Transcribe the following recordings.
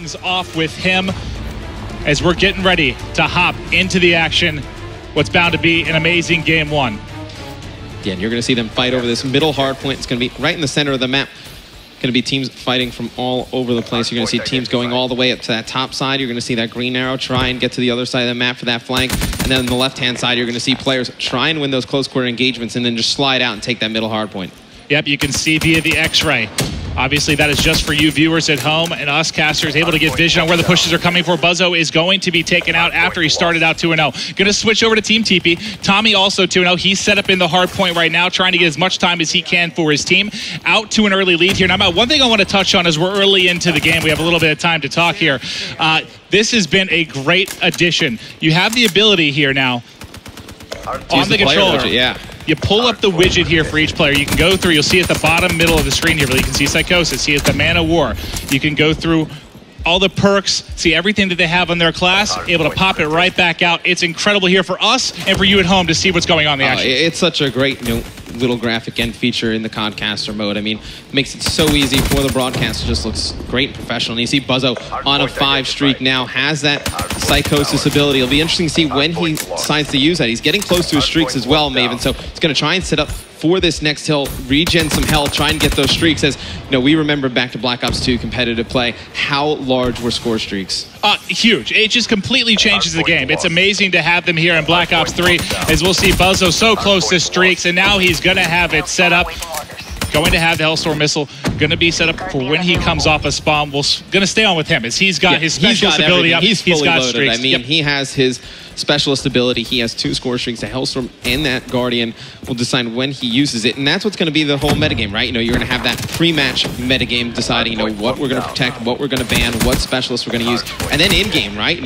things off with him as we're getting ready to hop into the action. What's bound to be an amazing game one. Again, you're going to see them fight over this middle hard point. It's going to be right in the center of the map. Going to be teams fighting from all over the place. You're going to see teams going all the way up to that top side. You're going to see that green arrow try and get to the other side of the map for that flank. And then on the left-hand side, you're going to see players try and win those close quarter engagements and then just slide out and take that middle hard point. Yep, you can see via the X-ray. Obviously, that is just for you viewers at home, and us casters able to get vision on where the pushes are coming for. Buzzo is going to be taken out after he started out 2-0. Going to switch over to Team TP. Tommy also 2-0. He's set up in the hard point right now, trying to get as much time as he can for his team. Out to an early lead here. Now, one thing I want to touch on as we're early into the game, we have a little bit of time to talk here. This has been a great addition. You have the ability here now on the controller. Yeah. You pull up the widget here for each player. You can go through, you'll see at the bottom middle of the screen here, you can see Psychosis, see at the Man of War. You can go through all the perks, see everything that they have on their class, able to pop it right back out. It's incredible here for us and for you at home to see what's going on in the action. It's such a great little graphic end feature in the Codcaster mode. I mean, makes it so easy for the broadcaster. Just looks great and professional. And you see Buzzo on a 5 streak now, has that Psychosis ability. It'll be interesting to see when he decides to use that. He's getting close to his streaks as well, Maven, so he's going to try and set up for this next hill, regen some health, try and get those streaks. As we remember back to Black Ops 2 competitive play, how large were score streaks? Huge. It just completely changes the game. It's amazing to have them here in Black Ops 3, as we'll see Buzzo so close to streaks, and now he's going to have it set up. Going to have the Hellstorm missile, going to be set up for when he comes off a spawn. We're going to stay on with him as he's got his specialist ability up. He's fully got loaded. streaks. I mean, he has his specialist ability. He has 2 score streaks. The Hellstorm and that Guardian will decide when he uses it. And that's what's going to be the whole metagame, right? You're going to have that pre-match metagame deciding, what we're going to protect, what we're going to ban, what specialists we're going to use. And then in-game, right?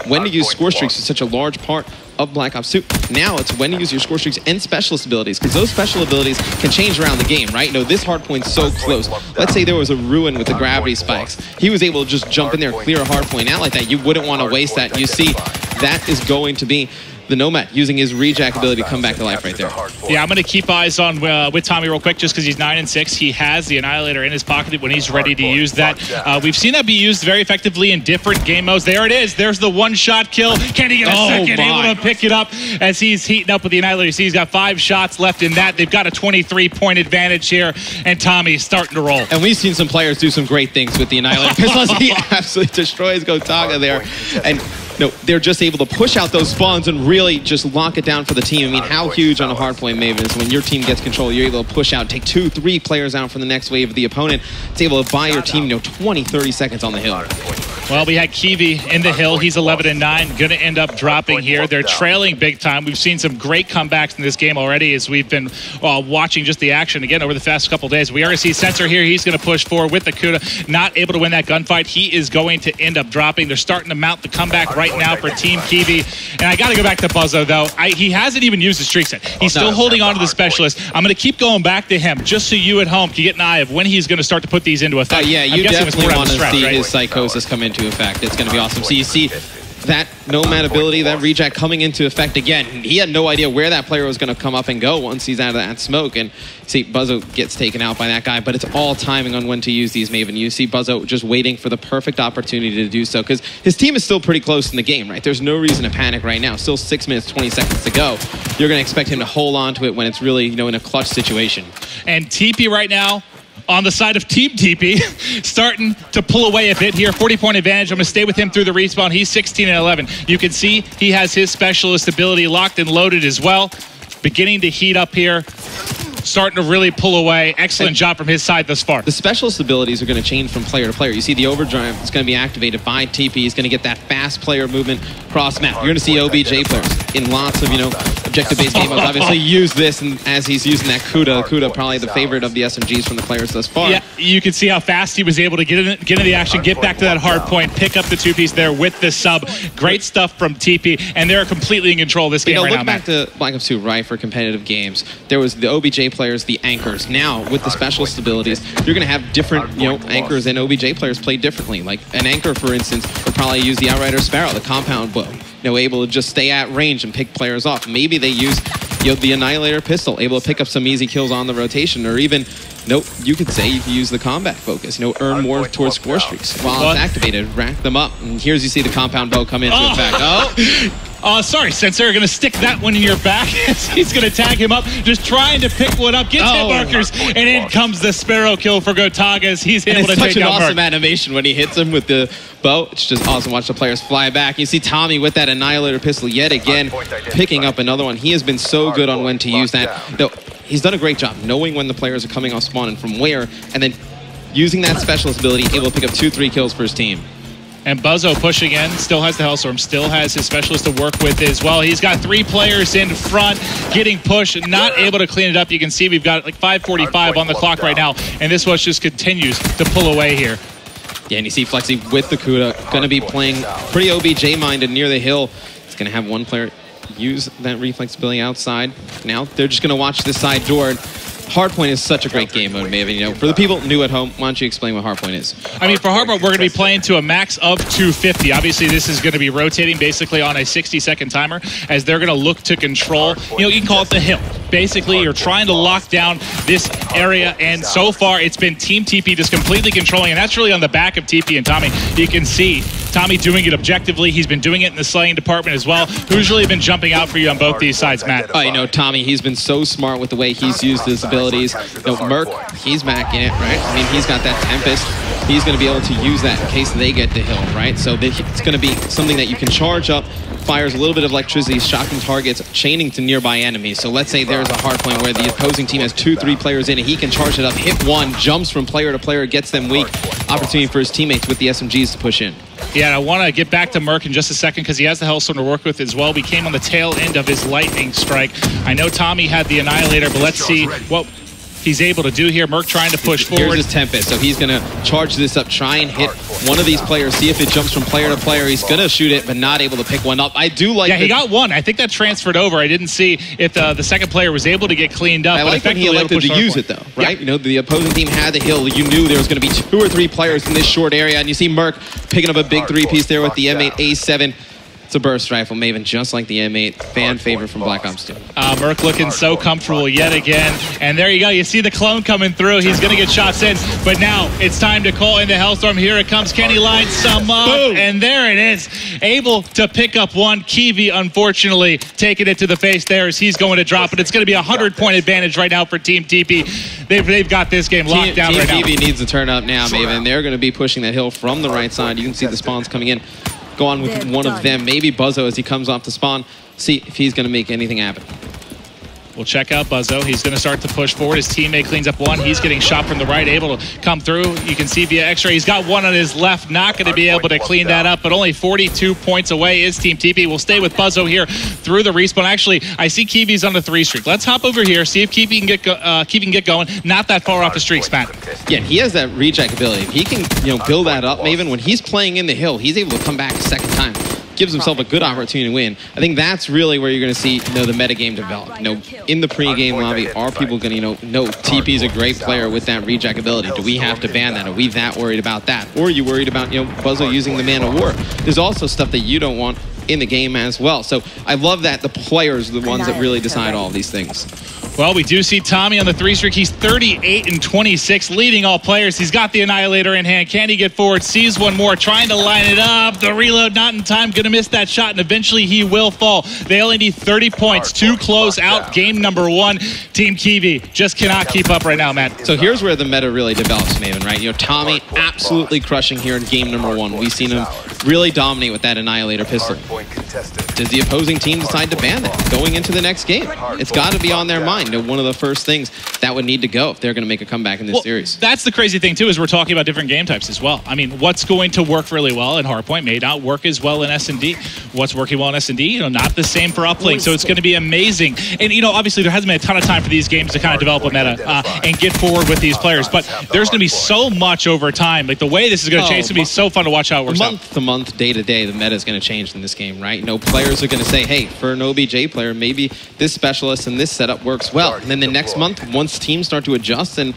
When to use score streaks is such a large part of Black Ops 2. Now it's when to use your score streaks and specialist abilities, because those special abilities can change around the game, right? This hard point's so close. Let's say there was a Ruin with the gravity spikes. He was able to just jump in there, clear a hard point out like that. You wouldn't want to waste that. You see, that is going to be the Nomad using his rejack ability to come back to life right there. Yeah, I'm going to keep eyes on with Tommy real quick, just because he's 9-6. He has the Annihilator in his pocket when he's ready to use that. We've seen that be used very effectively in different game modes. There it is. There's the one-shot kill. Can he get a second? Able to pick it up as he's heating up with the Annihilator. You see he's got 5 shots left in that. They've got a 23-point advantage here, and Tommy's starting to roll. And we've seen some players do some great things with the Annihilator, because he absolutely destroys Gotaga there. And they're just able to push out those spawns and really just lock it down for the team. I mean, how huge on a hardpoint, Maven, is when your team gets control, you're able to push out, take 2-3 players out from the next wave of the opponent. It's able to buy your team, 20-30 seconds on the hill. Well, we had Kiwi in the hill. He's 11-9, going to end up dropping here. They're trailing big time. We've seen some great comebacks in this game already as we've been watching just the action again over the past couple days. We are going to see Sensor here. He's going to push forward with the Kuda. Not able to win that gunfight. He is going to end up dropping. They're starting to mount the comeback right now for Team Kiwi. And I got to go back to Buzzo, though. He hasn't even used the streak set. He's still holding on to the specialist. I'm going to keep going back to him just so you at home can get an eye of when he's going to start to put these into effect. Yeah, you definitely want to see his Psychosis come into effect. It's going to be awesome. So you see that Nomad ability, that rejack coming into effect again. He had no idea where that player was going to come up and go once he's out of that smoke. And see, Buzzo gets taken out by that guy, but it's all timing on when to use these, Maven. You see Buzzo just waiting for the perfect opportunity to do so, because his team is still pretty close in the game, right? There's no reason to panic right now. Still 6 minutes, 20 seconds to go. You're going to expect him to hold on to it when it's really, in a clutch situation. And TP right now, on the side of Team TP, starting to pull away a bit here. 40-point advantage. I'm going to stay with him through the respawn. He's 16-11. You can see he has his specialist ability locked and loaded as well. Beginning to heat up here. Starting to really pull away. Excellent job from his side thus far. The specialist abilities are going to change from player to player. You see the overdrive is going to be activated by TP. He's going to get that fast player movement cross map. You're going to see OBJ players in lots of, objective-based game modes obviously use this, and as he's using that Kuda probably the favorite of the SMGs from the players thus far. Yeah, you can see how fast he was able to get into the action, get back to that hard point, pick up the 2-piece there with the sub. Great stuff from TP, and they're completely in control of this game right now. Look back to Black Ops 2, right, for competitive games. There was the OBJ players, the anchors. Now, with the specialist abilities, you're going to have different, anchors and OBJ players play differently. Like an anchor, for instance, would probably use the Outrider Sparrow, the compound bow, able to just stay at range and pick players off. Maybe they use the Annihilator pistol, able to pick up some easy kills on the rotation, or even, you could say you could use the combat focus, earn more towards score streaks. While it's activated, rack them up. And here's you see the compound bow come into effect. Sorry, Sensei, you're going to stick that one in your back. He's going to tag him up, just trying to pick one up, gets hit markers, and in comes the Sparrow kill for Gotagas. He's able to take down Merc. It's such an awesome animation when he hits him with the bow. It's just awesome. Watch the players fly back. You see Tommy with that Annihilator pistol yet again, picking up another one. He has been so good on when to use that. He's done a great job knowing when the players are coming off spawn and from where, and then using that specialist ability, able to pick up 2-3 kills for his team. And Buzzo pushing in, still has the Hellstorm, still has his specialist to work with as well. He's got 3 players in front, getting pushed, not able to clean it up. You can see we've got like 5:45 on the clock right now, and this one just continues to pull away here. Yeah, and you see Flexi with the Kuda, going to be playing pretty OBJ-minded near the hill. It's going to have one player use that reflex ability outside. Now they're just going to watch this side door. Hardpoint is such a great game mode, Maven. For the people new at home, why don't you explain what Hardpoint is? I mean, for Hardpoint, we're going to be playing to a max of 250. Obviously, this is going to be rotating basically on a 60-second timer as they're going to look to control, you can call it the hill. Basically, you're trying to lock down this area, and so far, it's been Team TP just completely controlling, and that's really on the back of TP and Tommy. You can see Tommy doing it objectively. He's been doing it in the slaying department as well. Who's really been jumping out for you on both these sides, Matt? Tommy, he's been so smart with the way he's used his abilities. Merc, he's back in it, right? I mean, he's got that Tempest. He's going to be able to use that in case they get the hill, right? So it's going to be something that you can charge up, fires a little bit of electricity, shocking targets, chaining to nearby enemies. So let's say there's a hard point where the opposing team has 2-3 players in it. He can charge it up, hit one, jumps from player to player, gets them weak. Opportunity for his teammates with the SMGs to push in. Yeah, and I want to get back to Merc in just a second because he has the Hellstorm to work with as well. We came on the tail end of his Lightning Strike. I know Tommy had the Annihilator, but let's see what he's able to do here. Merc trying to push forward. Here's his Tempest, so he's going to charge this up, try and hit one of these players, see if it jumps from player to player. He's going to shoot it, but not able to pick one up. I do like he got one. I think that transferred over. I didn't see if the second player was able to get cleaned up. I like when he elected to use it, though, right? Yeah. The opposing team had the hill. You knew there was going to be 2 or 3 players in this short area, and you see Merc picking up a big 3-piece there with the M8 A7. It's a burst rifle, Maven, just like the M8, fan favorite from Black Ops 2. Merc looking so comfortable yet again. And there you go. You see the clone coming through. He's going to get shots in. But now it's time to call in the Hellstorm. Here it comes. Kenny lines some up. Boom. And there it is. Able to pick up one. Kiwi, unfortunately, taking it to the face there as he's going to drop it. It's going to be a 100-point advantage right now for Team TP. They've got this game locked down right now. Team TP needs to turn up now, Maven. They're going to be pushing that hill from the right side. You can see the spawns coming in. Go on with one of them, maybe Buzzo as he comes off the spawn, see if he's going to make anything happen. We'll check out Buzzo. He's going to start to push forward. His teammate cleans up one. He's getting shot from the right, able to come through. You can see via X-ray. He's got one on his left. Not going to be able to clean that up, but only 42 points away is Team TP. We'll stay with Buzzo here through the respawn. Actually, I see Kiwi's on the 3 streak. Let's hop over here, see if Kiwi can get going. Not that far off the streaks, Matt. Yeah, he has that reject ability. If he can, build that up, Maven, when he's playing in the hill, he's able to come back a second time. Gives himself a good opportunity to win. I think that's really where you're going to see, the metagame develop. In the pre-game lobby, are people going to, know TP's a great player with that reject ability? Do we have to ban that? Are we that worried about that? Or are you worried about, Buzzo using the Man of War? There's also stuff that you don't want in the game as well. So I love that the players are the ones that really decide all of these things. Well, we do see Tommy on the 3 streak. He's 38-26, leading all players. He's got the Annihilator in hand. Can he get forward? Sees one more, trying to line it up. The reload not in time, going to miss that shot, and eventually he will fall. They only need 30 points to close out game number 1. Team Kiwi just cannot keep up right now, Matt. So here's where the meta really develops, Maven, right? Tommy absolutely crushing here in game number 1. We've seen him really dominate with that Annihilator pistol. Does the opposing team decide to ban that going into the next game? It's got to be on their mind. One of the first things that would need to go if they're going to make a comeback in this series. That's the crazy thing, too, is we're talking about different game types as well. I mean, what's going to work really well in Hardpoint may not work as well in SnD. What's working well in SnD, not the same for Uplink. So it's going to be amazing. And, obviously there hasn't been a ton of time for these games to kind of develop a meta and get forward with these players. But there's going to be so much over time. Like, the way this is going to change, it's going to be so fun to watch how it works out. Month to month, day to day, the meta is going to change in this game, right? Players are going to say, hey, for an OBJ player, maybe this specialist and this setup works well. And then the next month, once teams start to adjust and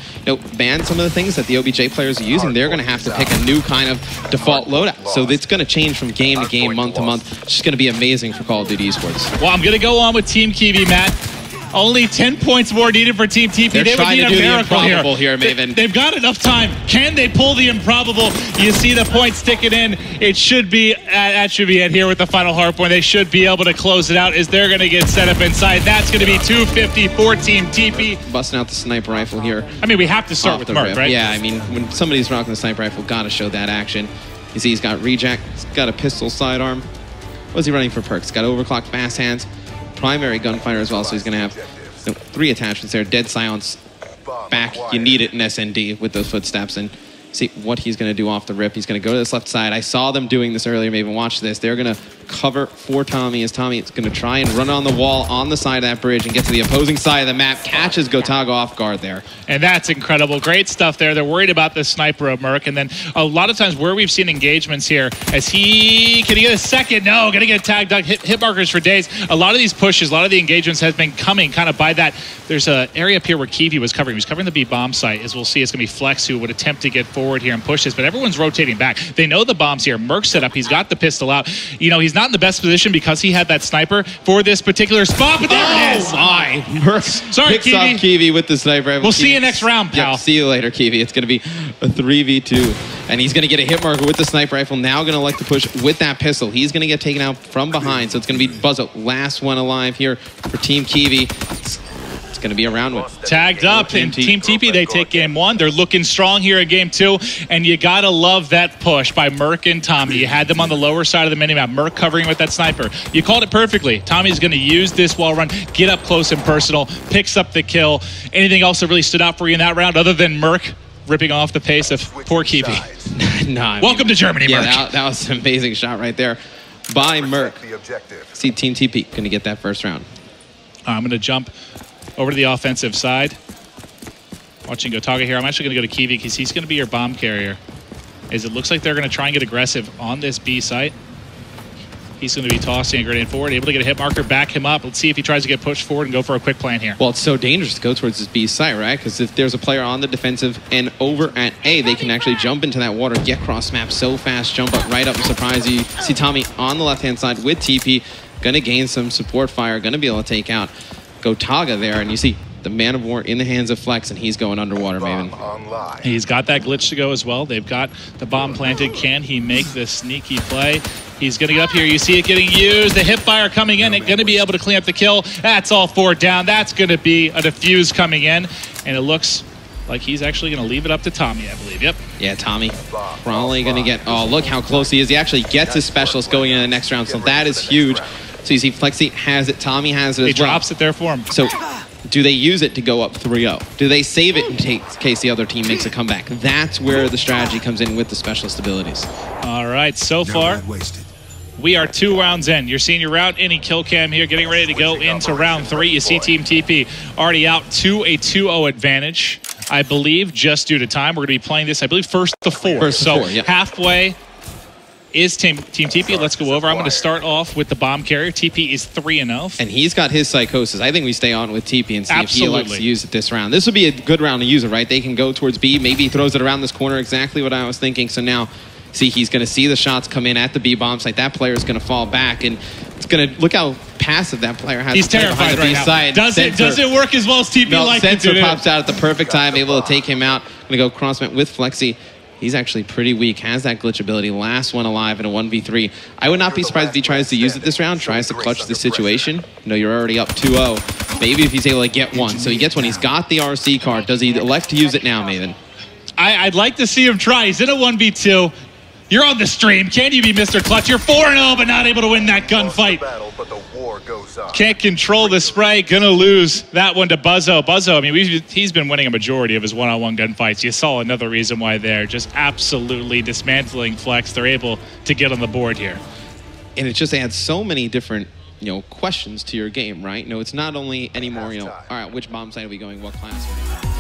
ban some of the things that the OBJ players are using, they're going to have to pick a new kind of default loadout. So it's going to change from game to game, month to month. It's just going to be amazing for Call of Duty eSports. Well, I'm going to go on with Team Kiwi, Matt. Only 10 points more needed for Team TP. They're they would trying need to do a miracle the improbable here, Maven. They've got enough time. Can they pull the improbable? You see the point sticking in. It should be, that should be it here with the final hard point. They should be able to close it out as they're going to get set up inside. That's going to be 250 for Team TP. Busting out the sniper rifle here. I mean, we have to start with Merc, right? Yeah, I mean, when somebody's rocking the sniper rifle, got to show that action. You see he's got reject, he's got a pistol sidearm. What's he running for perks? Got overclock, fast hands, primary gunfighter as well, so he's going to have 3 attachments there. Dead silence back. You need it in SnD with those footsteps. And see what he's going to do off the rip. He's going to go to this left side. I saw them doing this earlier. Maven, watch this. They're going to cover for Tommy as Tommy is going to try and run on the wall on the side of that bridge and get to the opposing side of the map. Catches Gotaga off guard there. And that's incredible. Great stuff there. They're worried about the sniper of Merc. And then a lot of times where we've seen engagements here, as can he get a second? No, going to get tagged on hit markers for days. A lot of these pushes, a lot of the engagements has been coming kind of by that. There's an area up here where Kiwi was covering. He was covering the B bomb site. As we'll see, it's going to be Flex who would attempt to get forward here and push this. But everyone's rotating back. They know the bomb's here. Merc's set up. He's got the pistol out. You know, he's not in the best position because he had that sniper for this particular spot. But there it is. My. Merc Sorry, picks off Kiwi with the sniper. We'll see you next round, pal. Yep, see you later, Kiwi. It's going to be a 3v2. And he's going to get a hit marker with the sniper rifle. Now going to like to push with that pistol. He's going to get taken out from behind. So it's going to be Buzzo, last one alive here for Team Kiwi. It's going to be a round one. Tagged up in Team TP. They take game 1. They're looking strong here in game 2. And you got to love that push by Merc and Tommy. You had them on the lower side of the minimap. Merc covering with that sniper. You called it perfectly. Tommy's going to use this wall run, get up close and personal, picks up the kill. Anything else that really stood out for you in that round other than Merc ripping off the pace of poor Kiwi? No, Welcome to Germany, Merc. Yeah, that was an amazing shot right there by Merc. See Team TP going to get that first round. I'm going to jump over to the offensive side. Watching Gotaga here. I'm actually going to go to Kiwi because he's going to be your bomb carrier. As it looks like they're going to try and get aggressive on this B site. He's going to be tossing a grenade forward, able to get a hit marker, back him up. Let's see if he tries to get pushed forward and go for a quick plan here. Well, it's so dangerous to go towards this B site, right? Because if there's a player on the defensive and over at A, they can actually jump into that water, get cross map so fast, jump up right up and surprise you. See Tommy on the left-hand side with TP, going to gain some support fire, going to be able to take out Gotaga there, and you see the man of war in the hands of Flex, and he's going underwater, Maven. He's got that glitch to go as well. They've got the bomb planted. Can he make this sneaky play? He's going to get up here. You see it getting used. The hip fire coming in. Going to be able to clean up the kill. That's all 4 down. That's going to be a defuse coming in, and it looks like he's actually going to leave it up to Tommy, I believe. Yep. Yeah, Tommy probably going to get... Oh, look how close he is. He actually gets his specialist going in the next round, so that is huge. So you see Flexi has it, Tommy has it as well. He drops it there for him. So do they use it to go up 3-0? Do they save it in case the other team makes a comeback? That's where the strategy comes in with the specialist abilities. All right, so far, we are 2 rounds in. You're seeing your round any kill cam here, getting ready to go into round 3. You see Team TP already out to a 2-0 advantage, I believe, just due to time. We're going to be playing this, I believe, first to 4. First to 4, yep. Halfway is Team TP. Let's go over. I'm going to start off with the bomb carrier. TP is 3-0. And he's got his psychosis. I think we stay on with TP and see if he elects to use it this round. This would be a good round to use it, right? They can go towards B. Maybe he throws it around this corner. Exactly what I was thinking. So now, see, he's going to see the shots come in at the B bomb site. That player is going to fall back. And it's going to look how passive that player has. He's terrified right now. Does it work as well as TP likes it to do? Sensor pops out at the perfect time, able to take him out. Going to go crossmat with Flexi. He's actually pretty weak, has that glitch ability. Last one alive in a 1v3. I would not be surprised if he tries to use it this round, tries to clutch the situation. You know, you're already up 2-0. Maybe if he's able to get one. So he gets one. He's got the RC card. Does he elect to use it now, Maven? I'd like to see him try. He's in a 1v2. You're on the stream. Can you be Mr. Clutch? You're 4-0, but not able to win that gunfight. Can't control the spray. Gonna lose that one to Buzzo. Buzzo, I mean, he's been winning a majority of his one-on-one gunfights. You saw another reason why they're just absolutely dismantling Flex. They're able to get on the board here. And it just adds so many different, questions to your game, right? It's not only anymore, all right, which bomb site are we going, what class?